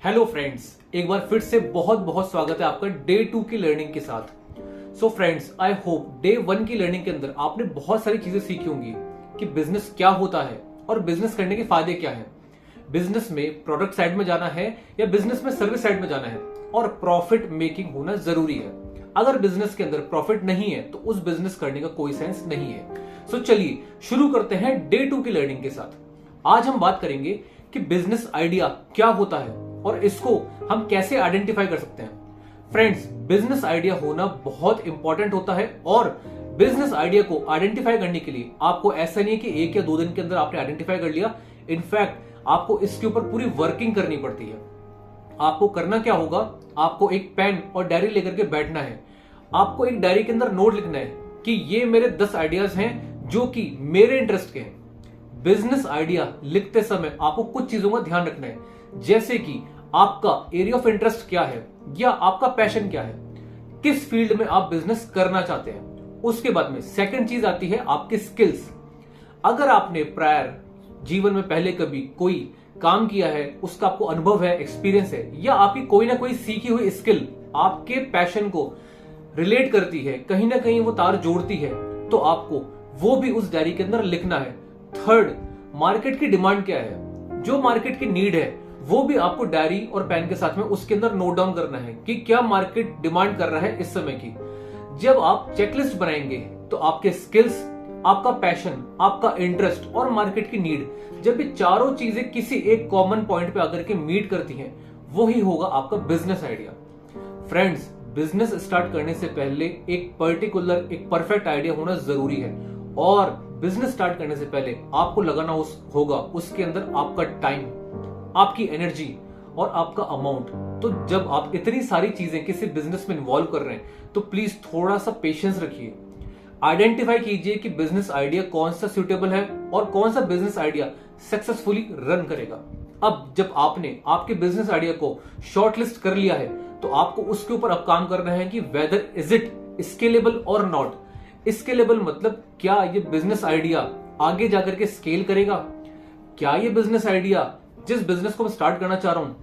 Hello friends, एक बार फिर से बहुत बहुत स्वागत है आपका डे 2 की लर्निंग के साथ। So friends, I hope day 1 की लर्निंग के अंदर आपने बहुत सारी चीजें सीखी होंगी कि बिजनेस क्या होता है और बिजनेस करने के फायदे क्या हैं। बिजनेस में प्रोडक्ट साइड में जाना है या बिजनेस में सर्विस साइड में जाना है, और प्रॉफिट मेकिंग होना जरूरी है। अगर बिजनेस के अंदर प्रॉफिट नहीं है तो उस बिजनेस करने का कोई सेंस नहीं है। सो चलिए शुरू करते हैं डे 2 की लर्निंग के साथ। आज हम बात करेंगे कि बिजनेस आइडिया क्या होता है और इसको हम कैसे आइडेंटिफाई कर सकते हैं। फ्रेंड्स, बिजनेस आइडिया होना बहुत इंपॉर्टेंट होता है, और बिजनेस आइडिया को आइडेंटिफाई करने के लिए आपको ऐसा नहीं है कि 1 या 2 दिन के अंदर आपने आइडेंटिफाई कर लिया। इनफैक्ट आपको इसके ऊपर पूरी वर्किंग करनी पड़ती है। आपको करना क्या होगा, आपको एक पेन और डायरी लेकर के बैठना है। आपको एक डायरी के अंदर नोट लिखना है कि ये मेरे 10 आइडियाज हैं जो कि मेरे इंटरेस्ट के हैं। बिजनेस आइडिया लिखते समय आपको कुछ चीजों का ध्यान रखना है, जैसे कि आपका एरिया ऑफ इंटरेस्ट क्या है या आपका पैशन क्या है, किस फील्ड में आप बिजनेस करना चाहते हैं। उसके बाद में सेकंड चीज आती है आपकी स्किल्स। अगर आपने प्रायर जीवन में पहले कभी कोई काम किया है, उसका आपको अनुभव है, एक्सपीरियंस है, या आपकी कोई ना कोई सीखी हुई स्किल आपके पैशन को रिलेट करती है, कहीं ना कहीं वो तार जोड़ती है, तो आपको वो भी उस डायरी के अंदर लिखना है। थर्ड, मार्केट की डिमांड क्या है, जो मार्केट की नीड है वो भी आपको डायरी और पेन के साथ में उसके अंदर नोट डाउन करना है कि क्या मार्केट डिमांड कर रहा है इस समय की। जब आप चेकलिस्ट बनाएंगे तो आपके स्किल्स, आपका पैशन, आपका इंटरेस्ट और मार्केट की नीड, जब ये चारों चीजें किसी एक कॉमन पॉइंट पे आकर के मीट करती हैं, वही होगा आपका business idea. Friends, business start करने से पहले एक पर्टिकुलर, एक परफेक्ट आइडिया होना जरूरी है, और बिजनेस स्टार्ट करने से पहले आपको लगाना होगा उसके अंदर आपका टाइम, आपकी एनर्जी और आपका अमाउंट। तो जब आप इतनी सारी चीजें किसी बिजनेस में इन्वॉल्व कर रहे हैं तो प्लीज थोड़ा सा पेशेंस रखिए। आइडेंटिफाई कीजिए कि बिजनेस आइडिया कौन सा सुटेबल है और कौन सा बिजनेस आइडिया सक्सेसफुली रन करेगा। अब जब आपने आपके बिजनेस आइडिया को शॉर्टलिस्ट कर लिया है तो आपको उसके ऊपर अब काम करना है कि वेदर इज इट स्केलेबल और नॉट। स्केलेबल मतलब क्या ये बिजनेस आइडिया आगे जाकर के स्केल करेगा, क्या ये बिजनेस आइडिया जिस बिजनेस को मैं स्टार्ट करना चाह रहा हूं,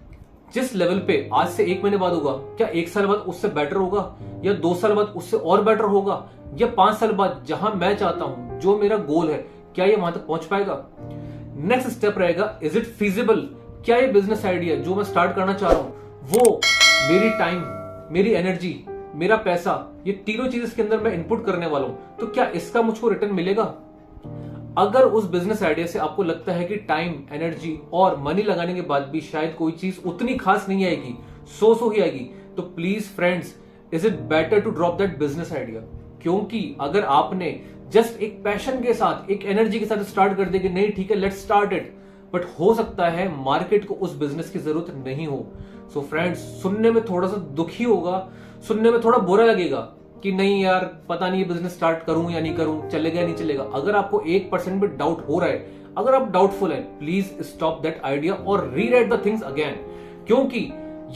जिस लेवल पे आज से 1 महीने बाद होगा, क्या 1 साल बाद उससे बेटर होगा, या 2 साल बाद उससे और बेटर होगा, या 5 साल बाद जहां मैं चाहता हूं, जो मेरा गोल है, क्या ये वहां तक पहुंच पाएगा। नेक्स्ट स्टेप रहेगा, इज इट फीजिबल, क्या ये बिजनेस आइडिया जो मैं स्टार्ट करना चाह रहा हूं वो मेरी टाइम, मेरी एनर्जी, मेरा पैसा, ये तीनों चीज इसके अंदर मैं इनपुट करने वाला हूं, तो क्या इसका मुझको रिटर्न मिलेगा। अगर उस बिजनेस आइडिया से आपको लगता है कि टाइम, एनर्जी और मनी लगाने के बाद भी शायद कोई चीज उतनी खास नहीं आएगी, सो ही आएगी, तो please friends, is it better to drop that business idea. क्योंकि अगर आपने जस्ट एक पैशन के साथ, एक एनर्जी के साथ स्टार्ट कर दिया कि नहीं ठीक है लेट्स स्टार्ट इट, बट हो सकता है मार्केट को उस बिजनेस की जरूरत नहीं हो। सो फ्रेंड्स, सुनने में थोड़ा सा दुखी होगा, सुनने में थोड़ा बुरा लगेगा कि नहीं यार पता नहीं ये बिजनेस स्टार्ट करूं या नहीं करूं, चलेगा या नहीं चलेगा। अगर आपको 1% भी डाउट हो रहा है, अगर आप डाउटफुल है, प्लीज स्टॉप दैट आइडिया और रीराइट द थिंग्स अगेन। क्योंकि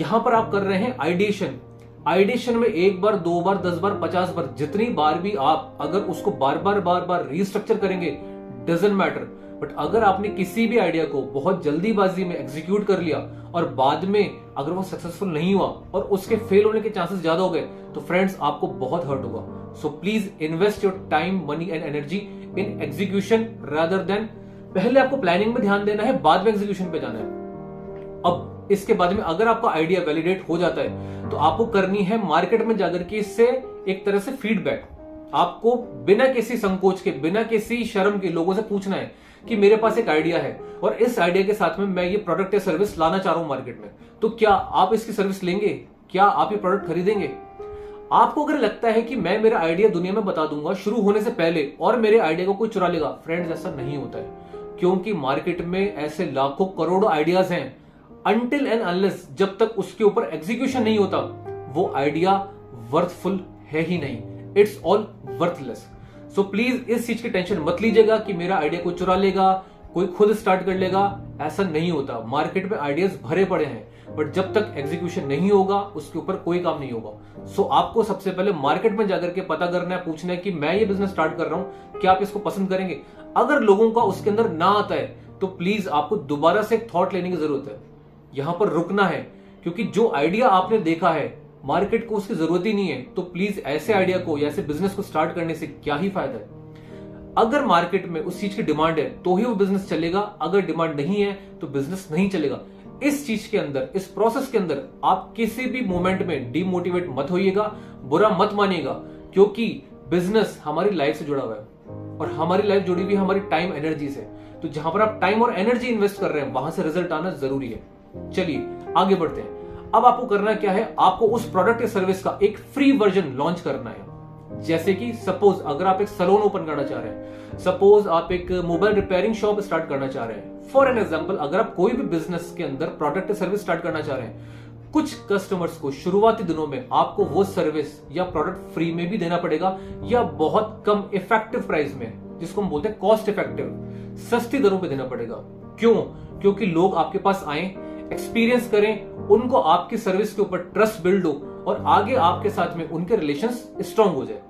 यहां पर आप कर रहे हैं आइडिएशन। आइडिएशन में 1 बार, 2 बार, 10 बार, 50 बार, जितनी बार भी आप अगर उसको बार बार रीस्ट्रक्चर करेंगे, डजंट मैटर। बट अगर आपने किसी भी आइडिया को बहुत जल्दीबाजी में एग्जीक्यूट कर लिया और बाद में अगर वो सक्सेसफुल नहीं हुआ और उसके फेल होने के चांसेस ज्यादा हो गए, तो फ्रेंड्स आपको बहुत हर्ट होगा। So please invest your time, money and energy in execution rather than, पहले आपको प्लानिंग में ध्यान देना है, बाद में एग्जीक्यूशन पे जाना है। अब इसके बाद में अगर आपका आइडिया वैलिडेट हो जाता है तो आपको करनी है मार्केट में जाकर के इससे एक तरह से फीडबैक। आपको बिना किसी संकोच के, बिना किसी शर्म के लोगों से पूछना है कि मेरे पास एक आइडिया है और इस आइडिया के साथ में मैं ये प्रोडक्ट या सर्विस लाना चाह रहा हूं मार्केट में, तो क्या आप इसकी सर्विस लेंगे, क्या आप ये प्रोडक्ट खरीदेंगे। आपको अगर लगता है कि मैं मेरा आइडिया दुनिया में बता दूंगा शुरू होने से पहले और मेरे आइडिया को कोई चुरा लेगा, फ्रेंड्स ऐसा नहीं होता है। क्योंकि मार्केट में ऐसे लाखों करोड़ों आइडियाज हैं, अनटिल एंड अनलेस जब तक उसके ऊपर एग्जीक्यूशन नहीं होता वो आइडिया वर्थफुल है ही नहीं, it's all worthless. So please इस चीज की टेंशन मत लीजिएगा कि मेरा आइडिया कोई चुरा लेगा, कोई खुद स्टार्ट कर लेगा, ऐसा नहीं होता। मार्केट में आइडियाज भरे पड़े हैं, बट जब तक एग्जीक्यूशन नहीं होगा उसके ऊपर कोई काम नहीं होगा। सो आपको सबसे पहले मार्केट में जाकर के पता करना है, पूछना है कि मैं ये बिजनेस स्टार्ट कर रहा हूं, क्या आप इसको पसंद करेंगे। अगर लोगों का उसके अंदर ना आता है तो प्लीज आपको दोबारा से एक थॉट लेने की जरूरत है। यहां पर रुकना है, क्योंकि जो आइडिया आपने देखा है मार्केट को उसकी जरूरत ही नहीं है, तो प्लीज ऐसे आइडिया को या ऐसे बिजनेस को स्टार्ट करने से क्या ही फायदा है। अगर मार्केट में उस चीज की डिमांड है तो ही वो बिजनेस चलेगा, अगर डिमांड नहीं है तो बिजनेस नहीं चलेगा। इस चीज के अंदर, इस प्रोसेस के अंदर आप किसी भी मोमेंट में डिमोटिवेट मत होइएगा, बुरा मत मानिएगा, क्योंकि बिजनेस हमारी लाइफ से जुड़ा हुआ है और हमारी लाइफ जुड़ी हुई हमारी टाइम एनर्जी से। तो जहां पर आप टाइम और एनर्जी इन्वेस्ट कर रहे हैं वहां से रिजल्ट आना जरूरी है। चलिए आगे बढ़ते हैं। अब आपको करना क्या है, आपको उस प्रोडक्ट या सर्विस का एक फ्री वर्जन लॉन्च करना है। जैसे कि सपोज अगर आप एक सैलून ओपन करना चाह रहे हैं, सपोज आप एक मोबाइल रिपेयरिंग शॉप स्टार्ट करना चाह रहे हैं, फॉर एन एग्जांपल अगर आप कोई भी बिजनेस के अंदर प्रोडक्ट या सर्विस स्टार्ट करना चाह रहे हैं, कुछ कस्टमर्स को शुरुआती दिनों में आपको वो सर्विस या प्रोडक्ट फ्री में भी देना पड़ेगा या बहुत कम इफेक्टिव प्राइस में, जिसको हम बोलते हैं कॉस्ट इफेक्टिव, सस्ती दरों पे देना पड़ेगा। क्यों? क्योंकि लोग आपके पास आए, एक्सपीरियंस करें, उनको आपकी सर्विस के ऊपर ट्रस्ट बिल्ड हो और आगे आपके साथ में उनके रिलेशंस स्ट्रांग हो जाए।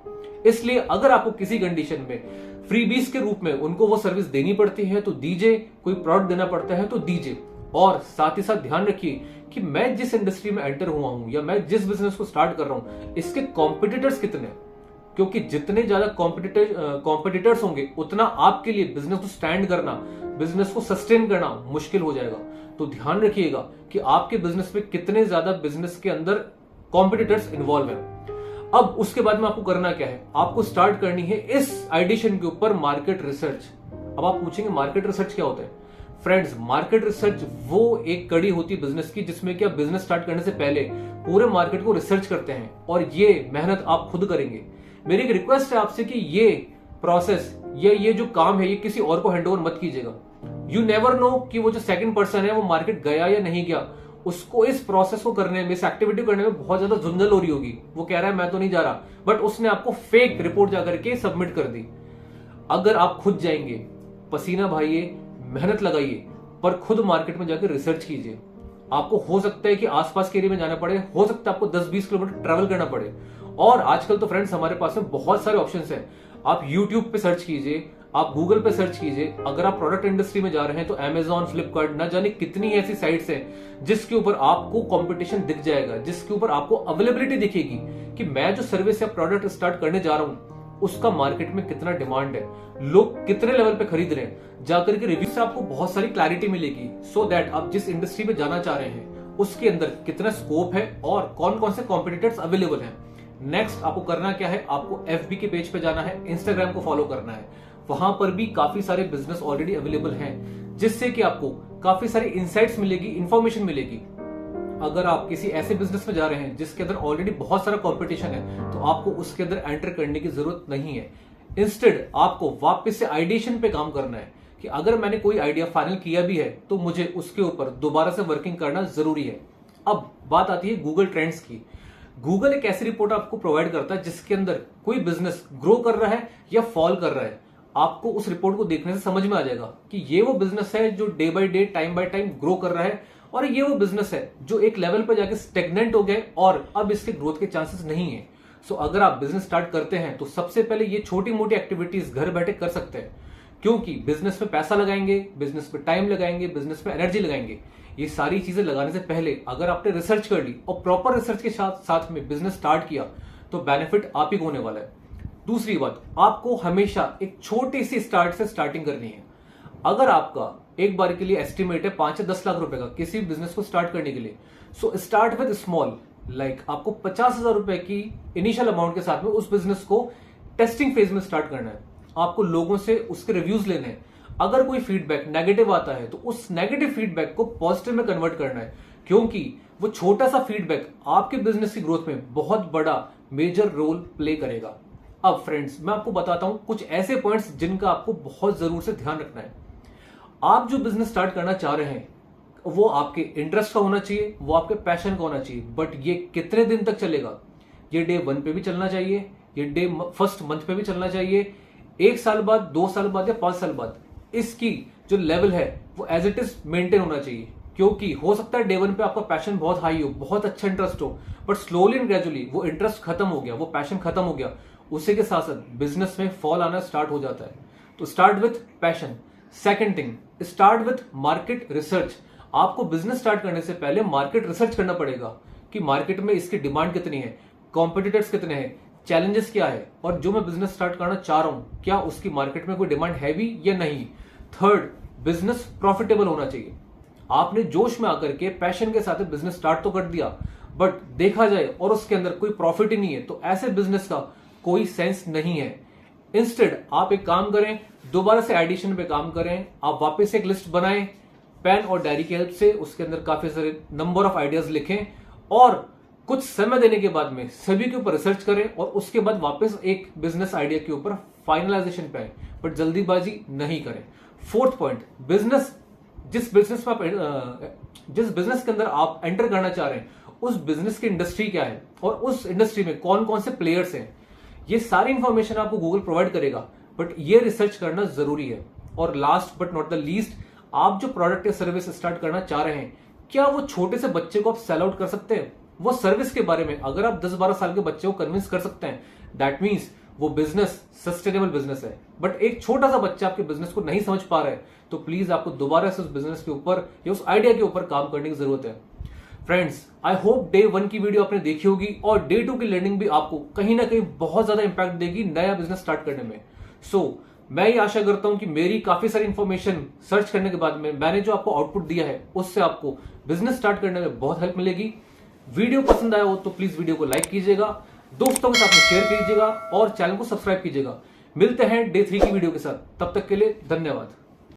इसलिए अगर आपको किसी कंडीशन में फ्रीबीज के रूप में उनको वो सर्विस देनी पड़ती है तो दीजिए, कोई प्रोडक्ट देना पड़ता है तो दीजिए। और साथ ही साथ ध्यान रखिए कि मैं जिस इंडस्ट्री में एंटर हुआ हूं या मैं जिस बिजनेस को स्टार्ट कर रहा हूं, इसके कॉम्पिटिटर्स कितने, क्योंकि जितने ज्यादा कॉम्पिटिटर्स होंगे उतना आपके लिए बिजनेस को स्टैंड करना, बिजनेस को सस्टेन करना मुश्किल हो जाएगा। तो ध्यान रखिएगा कि आपके बिजनेस में कितने ज्यादा बिजनेस के अंदर कॉम्पिटिटर्स इन्वॉल्व है। अब उसके बाद में आपको करना क्या है, आपको स्टार्ट करनी है इस आइडिशन के ऊपर मार्केट रिसर्च। अब आप पूछेंगे मार्केट रिसर्च क्या होता है? फ्रेंड्स, मार्केट रिसर्च वो एक कड़ी होती है बिजनेस की, जिसमें कि आप बिजनेस स्टार्ट करने से पहले पूरे मार्केट को रिसर्च करते हैं और ये मेहनत आप खुद करेंगे। मेरी एक रिक्वेस्ट है आपसे कि ये प्रोसेस या ये जो काम है ये किसी और को हैंड ओवर मत कीजिएगा। यू नेवर नो कि वो जो सेकंड पर्सन है वो मार्केट गया या नहीं गया, उसको इस प्रोसेस को करने में, इस एक्टिविटी करने में बहुत ज्यादा झुंझल हो रही होगी। वो कह रहा है मैं तो नहीं जा रहा, बट उसने आपको फेक रिपोर्ट जाकर के सबमिट कर दी। अगर आप खुद जाएंगे, पसीना बहाइए, मेहनत लगाइए, पर खुद मार्केट में जाकर रिसर्च कीजिए। आपको हो सकता है कि आसपास के एरिया में जाना पड़े, हो सकता है आपको 10-20 किलोमीटर ट्रेवल करना पड़े। और आजकल तो फ्रेंड्स हमारे पास में बहुत सारे ऑप्शंस हैं। आप YouTube पे सर्च कीजिए, आप गूगल पे सर्च कीजिए। अगर आप प्रोडक्ट इंडस्ट्री में जा रहे हैं तो Amazon, फ्लिपकार्ट, ना जाने कितनी ऐसी साइट्स हैं जिसके ऊपर आपको कंपटीशन दिख जाएगा, जिसके ऊपर आपको अवेलेबिलिटी दिखेगी कि मैं जो सर्विस या प्रोडक्ट स्टार्ट करने जा रहा हूं उसका मार्केट में कितना डिमांड है, लोग कितने लेवल पे खरीद रहे हैं। जाकर के रिव्यू से आपको बहुत सारी क्लैरिटी मिलेगी, सो दैट आप जिस इंडस्ट्री में जाना चाह रहे हैं उसके अंदर कितना स्कोप है और कौन कौन से कॉम्पिटिटर्स अवेलेबल हैं। नेक्स्ट आपको करना क्या है, आपको FB के पेज पे जाना है, Instagram को फॉलो करना है। वहां पर भी काफी सारे बिजनेस ऑलरेडी अवेलेबल हैं, जिससे कि आपको काफी सारी इंसाइट्स मिलेगी, इंफॉर्मेशन मिलेगी। अगर आप किसी ऐसे बिजनेस में जा रहे हैं जिसके अंदर ऑलरेडी बहुत सारा कंपटीशन है तो आपको उसके अंदर एंटर करने की जरूरत नहीं है। इंस्टेड आपको वापस से आइडिएशन पे काम करना है कि अगर मैंने कोई आइडिया फाइनल किया भी है तो मुझे उसके ऊपर दोबारा से वर्किंग करना जरूरी है। अब बात आती है गूगल ट्रेंड्स की। गूगल एक ऐसी रिपोर्ट आपको प्रोवाइड करता है जिसके अंदर कोई बिजनेस ग्रो कर रहा है या फॉल कर रहा है। आपको उस रिपोर्ट को देखने से समझ में आ जाएगा कि ये वो बिजनेस है जो day by day, time by time grow कर रहा है, और ये वो बिजनेस है जो एक लेवल पर जाके स्टेगनेंट हो गए और अब इसके ग्रोथ के चांसेस नहीं है। सो अगर आप बिजनेस स्टार्ट करते हैं तो सबसे पहले ये छोटी मोटी एक्टिविटीज घर बैठे कर सकते हैं, क्योंकि बिजनेस में पैसा लगाएंगे, बिजनेस में टाइम लगाएंगे, बिजनेस में एनर्जी लगाएंगे, ये सारी चीजें लगाने से पहले अगर आपने रिसर्च कर ली और प्रॉपर रिसर्च के साथ में बिजनेस स्टार्ट किया तो बेनिफिट आप ही को होने वाला है। दूसरी बात, आपको हमेशा एक छोटी सी स्टार्ट से स्टार्टिंग करनी है। अगर आपका एक बार के लिए एस्टिमेट है 5 या 10 लाख रुपए का किसी बिजनेस को स्टार्ट करने के लिए, so start with small, like आपको 50,000 रुपए की इनिशियल अमाउंट के साथ में उस बिजनेस को टेस्टिंग फेज में स्टार्ट करना है। आपको लोगों से उसके रिव्यूज लेने हैं। अगर कोई फीडबैक नेगेटिव आता है तो उस नेगेटिव फीडबैक को पॉजिटिव में कन्वर्ट करना है, क्योंकि वो छोटा सा फीडबैक आपके बिजनेस की ग्रोथ में बहुत बड़ा मेजर रोल प्ले करेगा। अब फ्रेंड्स, मैं आपको बताता हूं कुछ ऐसे पॉइंट्स जिनका आपको बहुत जरूर से ध्यान रखना है। आप जो बिजनेस स्टार्ट करना चाह रहे हैं वो आपके इंटरेस्ट का होना चाहिए, वो आपके पैशन का होना चाहिए, बट ये कितने दिन तक चलेगा? ये डे 1 पे भी चलना चाहिए, ये डे फर्स्ट मंथ पे भी चलना चाहिए, 1 साल बाद, 2 साल बाद या 5 साल बाद इसकी जो लेवल है वो एज इट इज मेंटेन होना चाहिए। क्योंकि हो सकता है डे 1 पे आपका पैशन बहुत हाई हो, बहुत अच्छा इंटरेस्ट हो, बट स्लोली एंड ग्रेजुअली वो इंटरेस्ट खत्म हो गया, वो पैशन खत्म हो गया, उसी के साथ साथ बिजनेस में फॉल आना स्टार्ट हो जाता है। तो start with passion. Second thing, start with market research. आपको बिजनेस स्टार्ट करने से पहले मार्केट रिसर्च करना पड़ेगा कि मार्केट में इसकी डिमांड कितनी है, कॉम्पिटिटर्स कितने हैं, चैलेंजेस क्या है, और जो मैं बिजनेस स्टार्ट करना चाह रहा हूं क्या उसकी मार्केट में कोई डिमांड है भी या नहीं। थर्ड, बिजनेस प्रॉफिटेबल होना चाहिए। आपने जोश में आकर के पैशन के साथ बिजनेस स्टार्ट तो कर दिया, बट देखा जाए और उसके अंदर कोई प्रॉफिट ही नहीं है, तो ऐसे बिजनेस का कोई सेंस नहीं है। इंस्टेड आप एक काम करें, दोबारा से एडिशन पे काम करें, आप वापस एक लिस्ट बनाएं पेन और डायरी की हेल्प से, उसके अंदर काफी सारे नंबर ऑफ आइडियाज लिखें और कुछ समय देने के बाद में सभी के ऊपर रिसर्च करें और उसके बाद वापस एक बिजनेस आइडिया के ऊपर फाइनलाइजेशन पे आए, बट जल्दीबाजी नहीं करें। फोर्थ पॉइंट, जिस बिजनेस के अंदर आप एंटर करना चाह रहे हैं उस बिजनेस की इंडस्ट्री क्या है और उस इंडस्ट्री में कौन कौन से प्लेयर्स हैं, ये सारी इंफॉर्मेशन आपको गूगल प्रोवाइड करेगा, बट ये रिसर्च करना जरूरी है। और last but not the least, आप जो प्रोडक्ट या सर्विस स्टार्ट करना चाह रहे हैं क्या वो छोटे से बच्चे को आप सेल आउट कर सकते हैं? वो सर्विस के बारे में अगर आप 10-12 साल के बच्चे को कन्विंस कर सकते हैं, दैट मीन्स वो बिजनेस सस्टेनेबल बिजनेस है। बट एक छोटा सा बच्चा आपके बिजनेस को नहीं समझ पा रहा है, तो प्लीज आपको दोबारा से उस बिजनेस के ऊपर या उस आइडिया के ऊपर काम करने की जरूरत है। फ्रेंड्स, आई होप डे 1 की वीडियो आपने देखी होगी और डे 2 की लर्निंग भी आपको कहीं ना कहीं बहुत ज्यादा इंपैक्ट देगी नया बिजनेस स्टार्ट करने में। मैं ये आशा करता हूं कि मेरी काफी सारी इंफॉर्मेशन सर्च करने के बाद में मैंने जो आपको आउटपुट दिया है उससे आपको बिजनेस स्टार्ट करने में बहुत हेल्प मिलेगी। वीडियो पसंद आया हो तो प्लीज वीडियो को लाइक कीजिएगा, दोस्तों के साथ में शेयर कीजिएगा और चैनल को सब्सक्राइब कीजिएगा। मिलते हैं डे 3 की वीडियो के साथ, तब तक के लिए धन्यवाद।